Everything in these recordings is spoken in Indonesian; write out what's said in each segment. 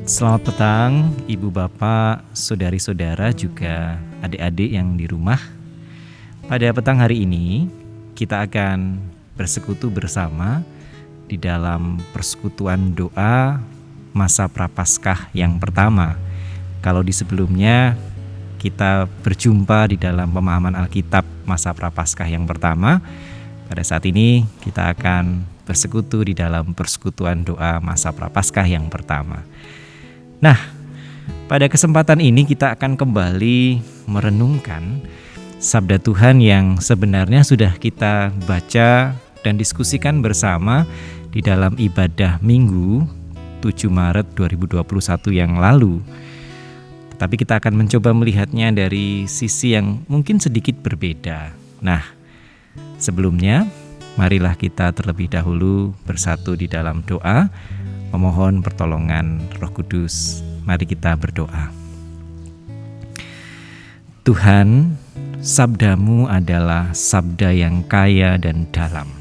Selamat petang, ibu bapak, saudari-saudara, juga adik-adik yang di rumah. Pada petang hari ini, kita akan bersekutu bersama di dalam persekutuan doa masa Prapaskah yang pertama. Kalau di sebelumnya kita berjumpa di dalam pemahaman Alkitab masa Prapaskah yang pertama, pada saat ini kita akan bersekutu di dalam persekutuan doa masa Prapaskah yang pertama. Nah, pada kesempatan ini kita akan kembali merenungkan sabda Tuhan yang sebenarnya sudah kita baca dan diskusikan bersama di dalam ibadah Minggu 7 Maret 2021 yang lalu. Tetapi kita akan mencoba melihatnya dari sisi yang mungkin sedikit berbeda. Nah, sebelumnya marilah kita terlebih dahulu bersatu di dalam doa, memohon pertolongan Roh Kudus. Mari kita berdoa. Tuhan, sabdamu adalah sabda yang kaya dan dalam.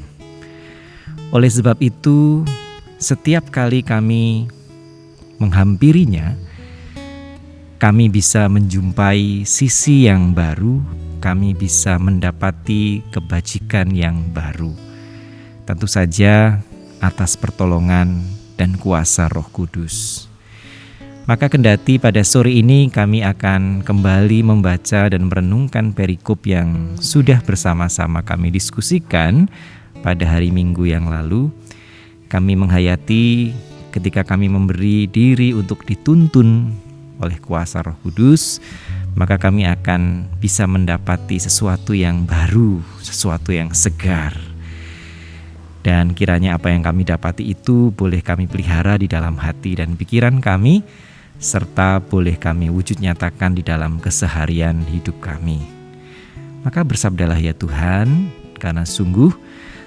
Oleh sebab itu, setiap kali kami menghampirinya, kami bisa menjumpai sisi yang baru, kami bisa mendapati kebajikan yang baru. Tentu saja atas pertolongan dan kuasa Roh Kudus. Maka kendati pada sore ini kami akan kembali membaca dan merenungkan perikop yang sudah bersama-sama kami diskusikan pada hari Minggu yang lalu. Kami menghayati ketika kami memberi diri untuk dituntun oleh kuasa Roh Kudus, maka kami akan bisa mendapati sesuatu yang baru, sesuatu yang segar. Dan kiranya apa yang kami dapati itu boleh kami pelihara di dalam hati dan pikiran kami, serta boleh kami wujud nyatakan di dalam keseharian hidup kami. Maka bersabdalah ya Tuhan, karena sungguh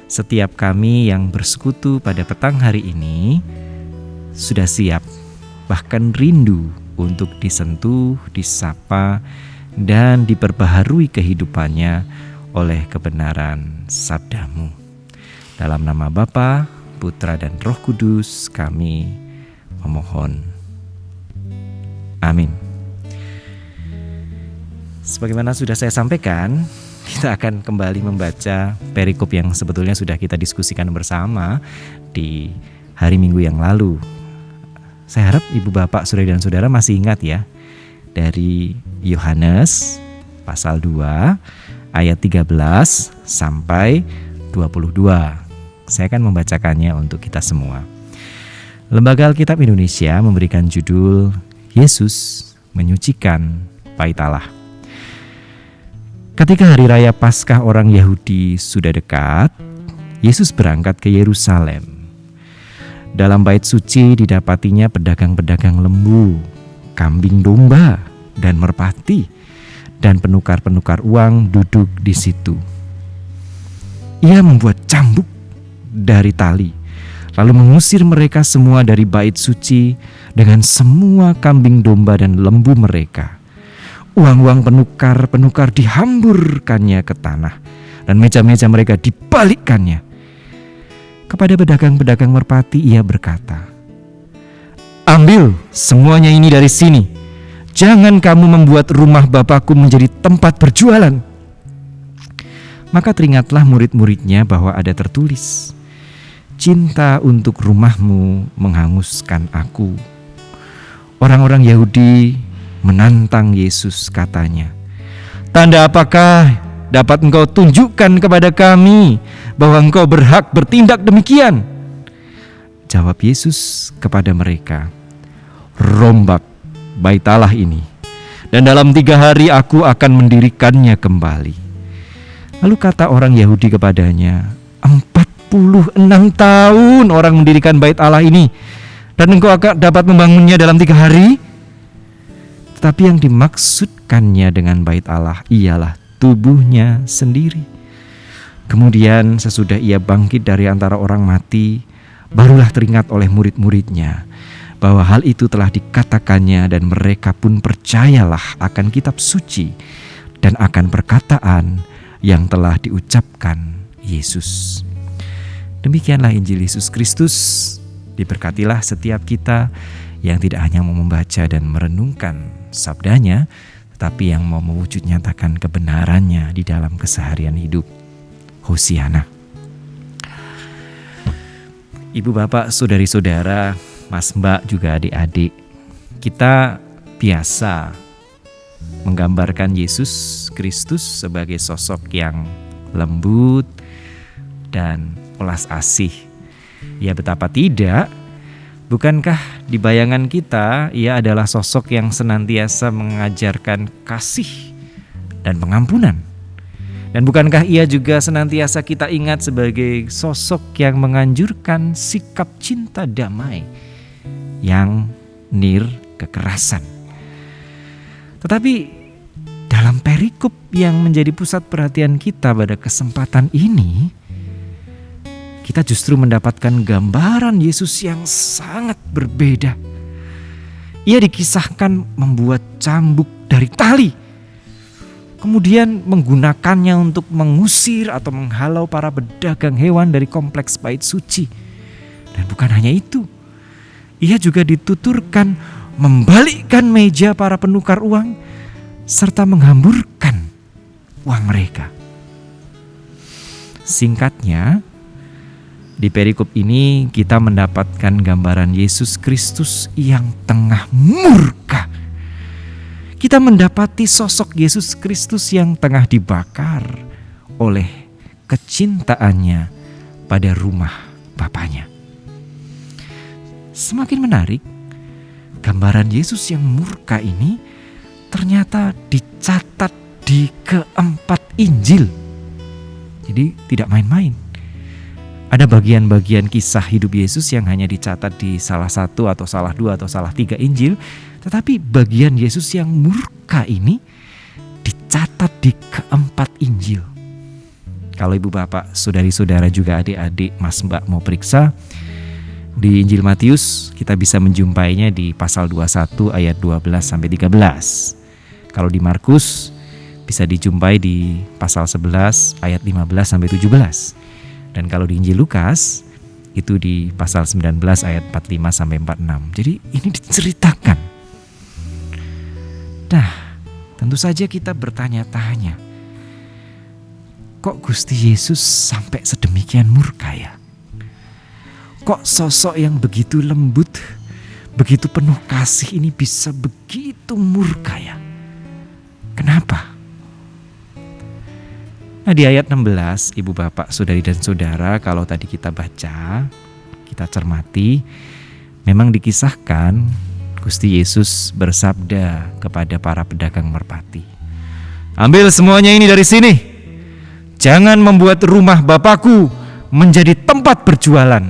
setiap kami yang bersekutu pada petang hari ini sudah siap, bahkan rindu untuk disentuh, disapa, dan diperbaharui kehidupannya oleh kebenaran sabdamu. Dalam nama Bapa, Putra, dan Roh Kudus kami memohon. Amin. Sebagaimana sudah saya sampaikan, kita akan kembali membaca perikop yang sebetulnya sudah kita diskusikan bersama di hari Minggu yang lalu. Saya harap ibu bapak, saudara dan saudara masih ingat ya, dari Yohanes pasal 2 ayat 13 sampai 22. Saya akan membacakannya untuk kita semua. Lembaga Alkitab Indonesia memberikan judul Yesus Menyucikan Bait Allah. Ketika hari raya Paskah orang Yahudi sudah dekat, Yesus berangkat ke Yerusalem. Dalam bait suci didapatinya pedagang-pedagang lembu, kambing domba, dan merpati, dan penukar-penukar uang duduk di situ. Ia membuat cambuk dari tali, lalu mengusir mereka semua dari bait suci dengan semua kambing domba dan lembu mereka. Uang-uang penukar-penukar dihamburkannya ke tanah, dan meja-meja mereka dibalikkannya. Kepada pedagang-pedagang merpati ia berkata, "Ambil semuanya ini dari sini. Jangan kamu membuat rumah Bapakku menjadi tempat berjualan." Maka teringatlah murid-muridnya bahwa ada tertulis, "Cinta untuk rumahmu menghanguskan aku." Orang-orang Yahudi menantang Yesus, katanya, "Tanda apakah dapat engkau tunjukkan kepada kami bahwa engkau berhak bertindak demikian?" Jawab Yesus kepada mereka, "Rombak bait Allah ini, dan dalam 3 hari aku akan mendirikannya kembali." Lalu kata orang Yahudi kepadanya, 46 tahun orang mendirikan bait Allah ini, dan engkau akan dapat membangunnya dalam 3 hari? Tetapi yang dimaksudkannya dengan bait Allah ialah tubuhnya sendiri. Kemudian sesudah ia bangkit dari antara orang mati, barulah teringat oleh murid-muridnya bahwa hal itu telah dikatakannya, dan mereka pun percayalah akan kitab suci dan akan perkataan yang telah diucapkan Yesus. Demikianlah Injil Yesus Kristus. Diberkatilah setiap kita yang tidak hanya mau membaca dan merenungkan sabdanya, tetapi yang mau mewujud nyatakan kebenarannya di dalam keseharian hidup. Hosiana. Ibu bapak, saudari-saudara, mas mbak, juga adik-adik, kita biasa menggambarkan Yesus Kristus sebagai sosok yang lembut dan welas asih. Ya, betapa tidak, bukankah di bayangan kita ia adalah sosok yang senantiasa mengajarkan kasih dan pengampunan? Dan bukankah ia juga senantiasa kita ingat sebagai sosok yang menganjurkan sikap cinta damai yang nir kekerasan? Tetapi dalam perikop yang menjadi pusat perhatian kita pada kesempatan ini, kita justru mendapatkan gambaran Yesus yang sangat berbeda. Ia dikisahkan membuat cambuk dari tali, kemudian menggunakannya untuk mengusir atau menghalau para pedagang hewan dari kompleks bait suci. Dan bukan hanya itu, ia juga dituturkan membalikkan meja para penukar uang serta menghamburkan uang mereka. Singkatnya, di perikop ini kita mendapatkan gambaran Yesus Kristus yang tengah murka. Kita mendapati sosok Yesus Kristus yang tengah dibakar oleh kecintaannya pada rumah Bapaknya. Semakin menarik, gambaran Yesus yang murka ini ternyata dicatat di keempat Injil. Jadi tidak main-main. Ada bagian-bagian kisah hidup Yesus yang hanya dicatat di salah satu atau salah dua atau salah tiga Injil. Tetapi bagian Yesus yang murka ini dicatat di keempat Injil. Kalau ibu bapak, saudari-saudara, juga adik-adik, mas mbak mau periksa, di Injil Matius kita bisa menjumpainya di pasal 21 ayat 12-13. Kalau di Markus bisa dijumpai di pasal 11 ayat 15-17. Dan kalau di Injil Lukas itu di pasal 19 ayat 45-46. Jadi ini diceritakan. Nah, tentu saja kita bertanya-tanya, kok Gusti Yesus sampai sedemikian murka ya? Kok sosok yang begitu lembut, begitu penuh kasih ini bisa begitu murka ya? Kenapa? Nah, di ayat 16, ibu bapak, saudari dan saudara, kalau tadi kita baca, kita cermati, memang dikisahkan Gusti Yesus bersabda kepada para pedagang merpati, "Ambil semuanya ini dari sini. Jangan membuat rumah Bapakku menjadi tempat berjualan."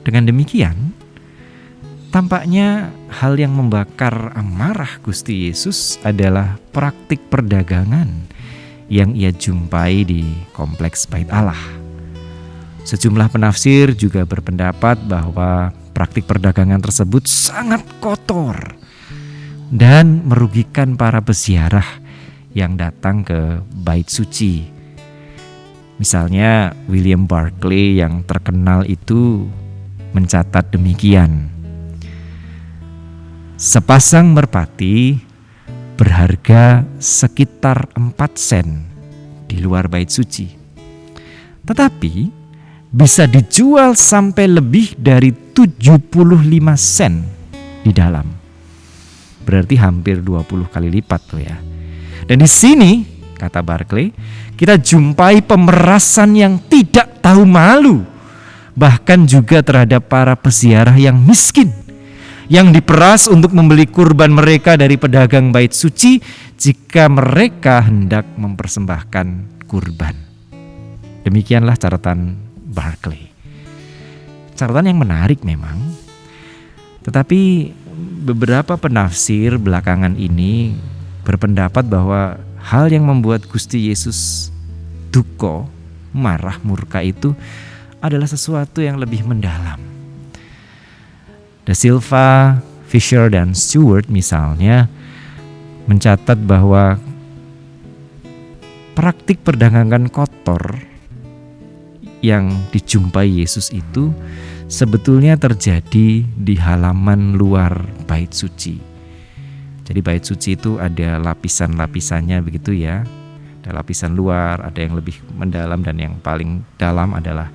Dengan demikian, tampaknya hal yang membakar amarah Gusti Yesus adalah praktik perdagangan yang ia jumpai di kompleks Bait Allah. Sejumlah penafsir juga berpendapat bahwa praktik perdagangan tersebut sangat kotor dan merugikan para peziarah yang datang ke Bait Suci. Misalnya William Barclay yang terkenal itu mencatat demikian, sepasang merpati berharga sekitar 4 sen di luar Bait Suci, tetapi bisa dijual sampai lebih dari 75 sen di dalam. Berarti hampir 20 kali lipat tuh ya. Dan di sini, kata Barclay, kita jumpai pemerasan yang tidak tahu malu, bahkan juga terhadap para peziarah yang miskin, yang diperas untuk membeli kurban mereka dari pedagang Bait Suci jika mereka hendak mempersembahkan kurban. Demikianlah catatan Barclay. Catatan yang menarik memang, tetapi beberapa penafsir belakangan ini berpendapat bahwa hal yang membuat Gusti Yesus duka, marah, murka itu adalah sesuatu yang lebih mendalam. Da Silva, Fisher, dan Stewart misalnya mencatat bahwa praktik perdagangan kotor yang dijumpai Yesus itu sebetulnya terjadi di halaman luar bait suci. Jadi bait suci itu ada lapisan-lapisannya begitu ya. Ada lapisan luar, ada yang lebih mendalam, dan yang paling dalam adalah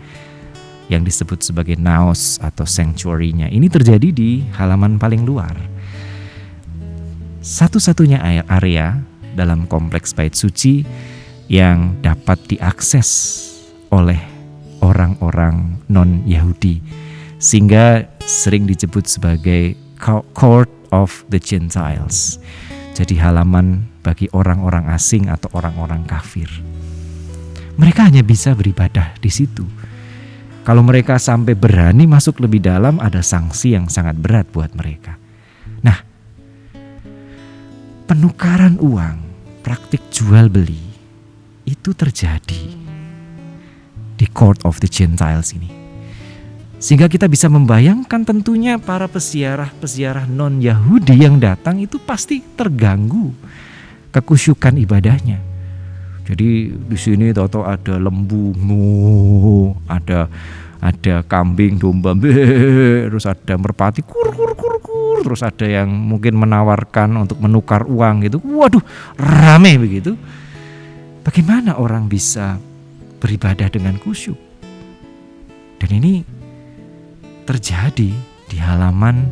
yang disebut sebagai naos atau sanctuary-nya. Ini terjadi di halaman paling luar. Satu-satunya area dalam kompleks bait suci yang dapat diakses oleh orang-orang non-Yahudi, sehingga sering disebut sebagai Court of the Gentiles. Jadi halaman bagi orang-orang asing atau orang-orang kafir. Mereka hanya bisa beribadah di situ. Kalau mereka sampai berani masuk lebih dalam, ada sanksi yang sangat berat buat mereka. Nah, penukaran uang, praktik jual beli itu terjadi di Court of the Gentiles ini. Sehingga kita bisa membayangkan tentunya para peziarah-peziarah non-Yahudi yang datang itu pasti terganggu kekusyukan ibadahnya. Jadi di sini tahu-tahu ada lembu, ada kambing, domba, terus ada merpati, terus ada yang mungkin menawarkan untuk menukar uang gitu. Waduh, rame begitu. Bagaimana orang bisa beribadah dengan khusyuk? Dan ini terjadi di halaman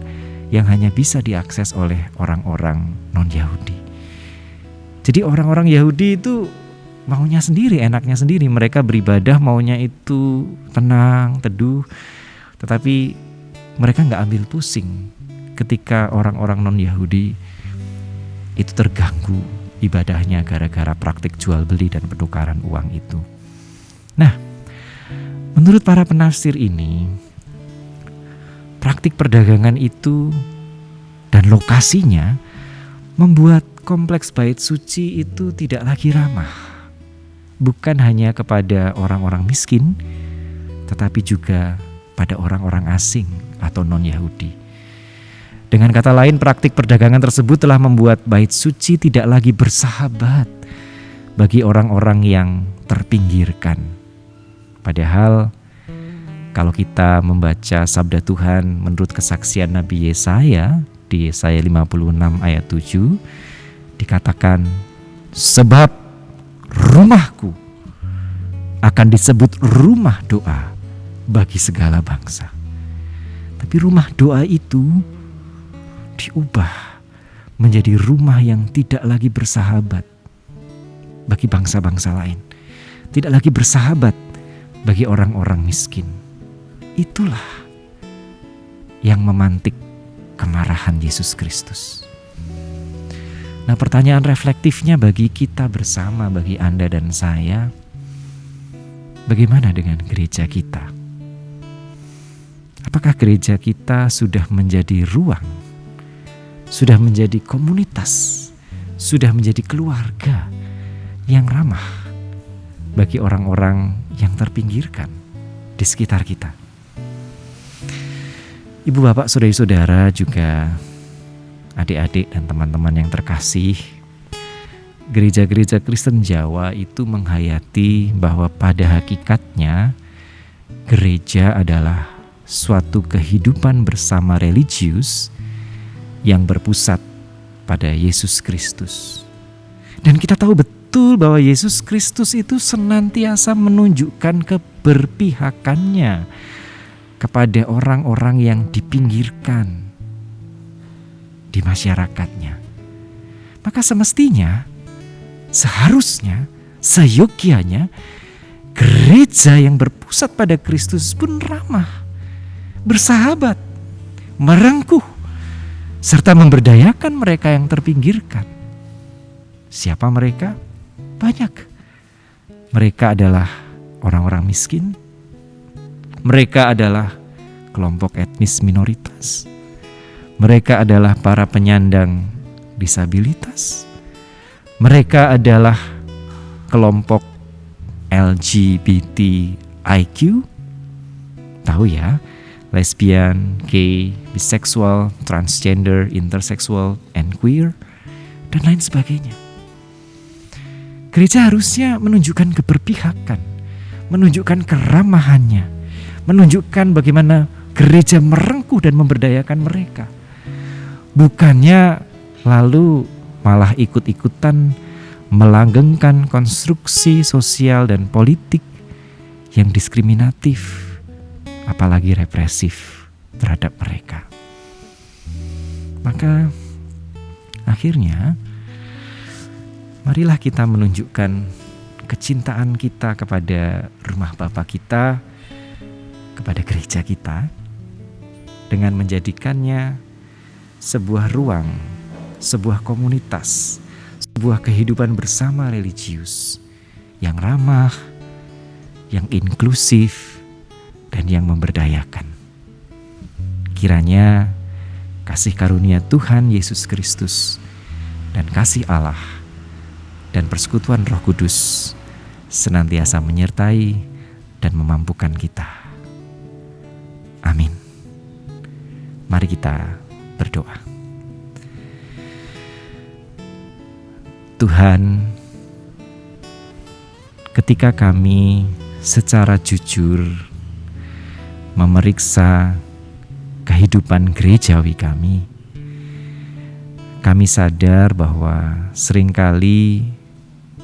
yang hanya bisa diakses oleh orang-orang non-Yahudi. Jadi orang-orang Yahudi itu maunya sendiri, enaknya sendiri. Mereka beribadah maunya itu tenang, teduh. Tetapi mereka gak ambil pusing ketika orang-orang non-Yahudi itu terganggu ibadahnya gara-gara praktik jual beli dan penukaran uang itu. Nah, menurut para penafsir ini, praktik perdagangan itu dan lokasinya membuat kompleks bait suci itu tidak lagi ramah. Bukan hanya kepada orang-orang miskin, tetapi juga pada orang-orang asing atau non-Yahudi. Dengan kata lain, praktik perdagangan tersebut telah membuat bait suci tidak lagi bersahabat bagi orang-orang yang terpinggirkan. Padahal kalau kita membaca sabda Tuhan menurut kesaksian Nabi Yesaya di Yesaya 56 ayat 7, dikatakan, sebab rumahku akan disebut rumah doa bagi segala bangsa. Tapi rumah doa itu diubah menjadi rumah yang tidak lagi bersahabat bagi bangsa-bangsa lain, tidak lagi bersahabat bagi orang-orang miskin. Itulah yang memantik kemarahan Yesus Kristus. Nah, pertanyaan reflektifnya bagi kita bersama, bagi Anda dan saya, bagaimana dengan gereja kita? Apakah gereja kita sudah menjadi ruang, sudah menjadi komunitas, sudah menjadi keluarga yang ramah bagi orang-orang yang terpinggirkan di sekitar kita? Ibu, bapak, saudara-saudara, juga adik-adik dan teman-teman yang terkasih, gereja-gereja Kristen Jawa itu menghayati bahwa pada hakikatnya gereja adalah suatu kehidupan bersama religius yang berpusat pada Yesus Kristus. Dan kita tahu betul bahwa Yesus Kristus itu senantiasa menunjukkan keberpihakannya kepada orang-orang yang dipinggirkan di masyarakatnya. Maka semestinya, seharusnya, seyogyanya gereja yang berpusat pada Kristus pun ramah, bersahabat, merengkuh, serta memberdayakan mereka yang terpinggirkan. Siapa mereka? Banyak. Mereka adalah orang-orang miskin. Mereka adalah kelompok etnis minoritas. Mereka adalah para penyandang disabilitas. Mereka adalah kelompok LGBTIQ. Tahu ya, lesbian, gay, biseksual, transgender, interseksual, and queer, dan lain sebagainya. Gereja harusnya menunjukkan keberpihakan, menunjukkan keramahannya, menunjukkan bagaimana gereja merengkuh dan memberdayakan mereka. Bukannya lalu malah ikut-ikutan melanggengkan konstruksi sosial dan politik yang diskriminatif, apalagi represif terhadap mereka. Maka akhirnya marilah kita menunjukkan kecintaan kita kepada rumah Bapa kita, kepada gereja kita, dengan menjadikannya sebuah ruang, sebuah komunitas, sebuah kehidupan bersama religius yang ramah, yang inklusif, dan yang memberdayakan. Kiranya kasih karunia Tuhan Yesus Kristus dan kasih Allah dan persekutuan Roh Kudus senantiasa menyertai dan memampukan kita. Amin. Mari kita berdoa. Tuhan, ketika kami secara jujur memeriksa kehidupan gerejawi kami sadar bahwa seringkali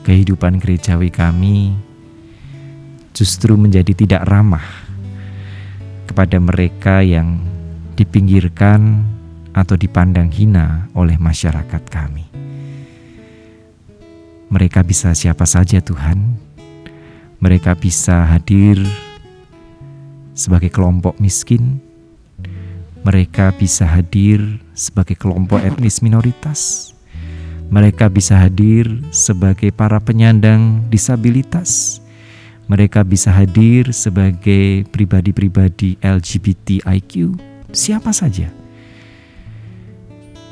kehidupan gerejawi kami justru menjadi tidak ramah kepada mereka yang dipinggirkan atau dipandang hina oleh masyarakat kami. Mereka bisa siapa saja Tuhan. Mereka bisa hadir sebagai kelompok miskin. Mereka bisa hadir sebagai kelompok etnis minoritas. Mereka bisa hadir sebagai para penyandang disabilitas. Mereka bisa hadir sebagai pribadi-pribadi LGBTIQ, siapa saja.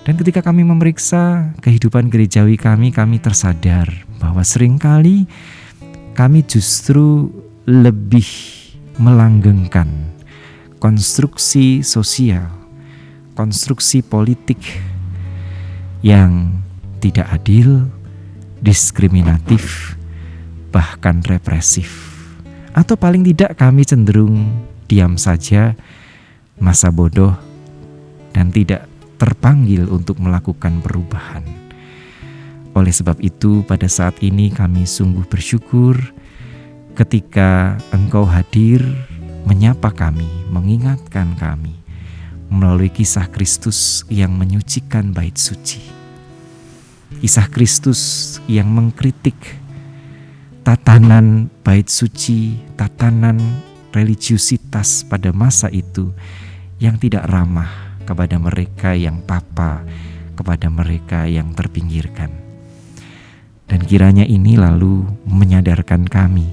Dan ketika kami memeriksa kehidupan gerejawi kami tersadar bahwa seringkali kami justru lebih melanggengkan konstruksi sosial, konstruksi politik yang tidak adil, diskriminatif, bahkan represif. Atau paling tidak kami cenderung diam saja, masa bodoh, dan tidak terpanggil untuk melakukan perubahan. Oleh sebab itu, pada saat ini kami sungguh bersyukur ketika Engkau hadir menyapa kami, mengingatkan kami melalui kisah Kristus yang menyucikan bait suci. Kisah Kristus yang mengkritik tatanan bait suci, tatanan religiusitas pada masa itu yang tidak ramah kepada mereka yang papa, kepada mereka yang terpinggirkan. Dan kiranya ini lalu menyadarkan kami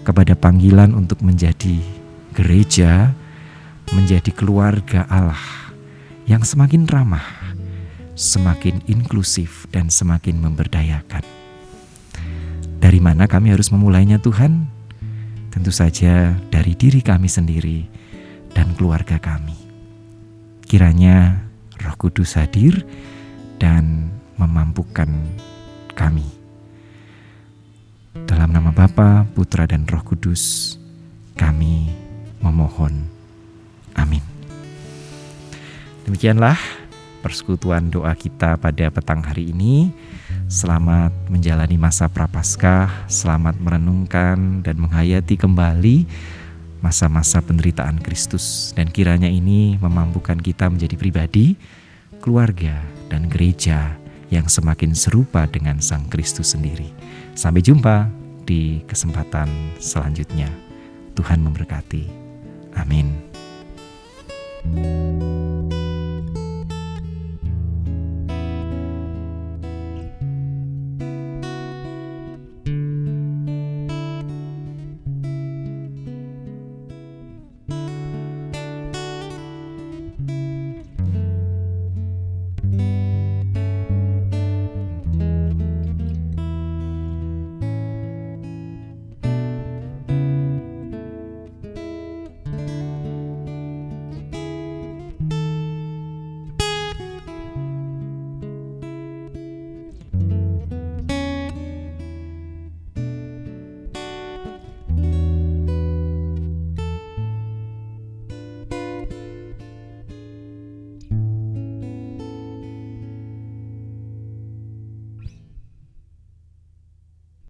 kepada panggilan untuk menjadi gereja, menjadi keluarga Allah yang semakin ramah, semakin inklusif, dan semakin memberdayakan. Dari mana kami harus memulainya Tuhan? Tentu saja dari diri kami sendiri dan keluarga kami. Kiranya Roh Kudus hadir dan memampukan kami. Dalam nama Bapa, Putra, dan Roh Kudus, kami memohon. Amin. Demikianlah persekutuan doa kita pada petang hari ini. Selamat menjalani masa Prapaskah, selamat merenungkan dan menghayati kembali masa-masa penderitaan Kristus. Dan kiranya ini memampukan kita menjadi pribadi, keluarga, dan gereja yang semakin serupa dengan Sang Kristus sendiri. Sampai jumpa di kesempatan selanjutnya. Tuhan memberkati. Amin.